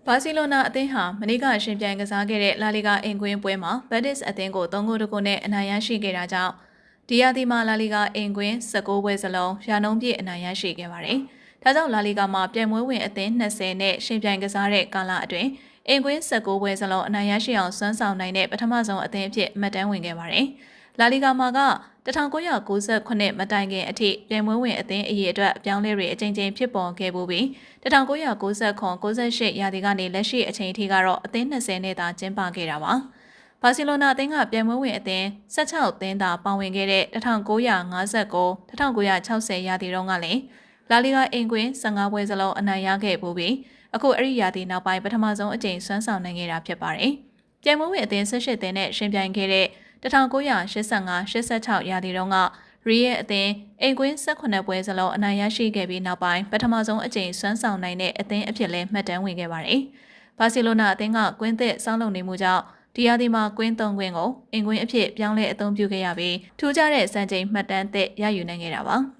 ဘာစီလိုနာအသင်းဟာမနေ့ကရှင်ပြိုင်ကစားခဲ့တဲ့လာလီဂါအင်ကွင်းပွဲမှာဘက်ဒစ်အသင်းကို3-2နဲ့အနိုင်ရရှိခဲ့တာကြောင့်ဒီယာတီမှာလာလီဂါအင်ကွင်း16ပွဲစလုံးရာနှုန်းပြည့်အနိုင်ရရှိခဲ့ပါတယ်။ဒါကြောင့်လာလီဂါမှာပြိုင်ပွဲဝင်အသင်း20နဲ့ရှင်ပြိုင်ကစားတဲ့ကာလအတွင်းအင်ကွင်း16ပွဲစလုံးအနိုင်ရရှိအောင်စွမ်းဆောင်နိုင်တဲ့ပထမဆုံးအသင်းအဖြစ်မှတ်တမ်းဝင်ခဲ့ပါတယ်။လာလီဂါမှာက1998မတိုင်ခင်အထိပြိုင်ပွဲဝင်အသင်းအရေအတွက်အပြောင်းလဲတွေအကြိမ်ကြိမ်ဖြစ်ပေါ်ခဲ့ပြီး1999-98ရာသီကနေလက်ရှိအချိန်ထိကတော့အသင်း20နဲ့သာကျင်းပခဲ့တာပါ။ဘာစီလိုနာအသင်းကပြိုင်ပွဲဝင်အသင်း16အသင်းသာပါဝင်ခဲ့တဲ့1959-1960ရာသီတုန်းကလည်းလာလီဂါအင်ကွင်း15ပွဲစလုံးအနိုင်ရခဲ့ပြီးအခုအဲ့ဒီရာသီနောက်ပိုင်းပထမဆုံးအကြိမ်စွမ်းဆောင်နိုင်ခဲ့တာဖြစ်ပါတယ်။ပြိုင်ပွဲဝင်အသင်း18သင်းနဲ့ရှင်ပြိုင်ခဲ့တဲ့1985-86ရာသီတုန်းကရီရဲ့အသင်းအင်ကွင်း18ပွဲစလုံးအနိုင်ရရှိခဲ့ပြီးနောက်ပိုင်းပထမဆုံးအကြိမ်စွမ်းဆောင်နိုင်တဲ့အသင်းအဖြစ်လဲမှတ်တမ်းဝင်ခဲ့ပါတယ်။ဘာစီလိုနာအသင်းကကွင်းသစ်စောင်းလုံနေမှုကြောင့်ဒီယာဒီမှာကွင်း3ကွင်းကိုအင်ကွင်းအဖြစ်ပြောင်းလဲအသုံးပြုခဲ့ရပြီးထူးခြားတဲ့စံချိန်မှတ်တမ်းသစ်ရယူနိုင်ခဲ့တာပါ။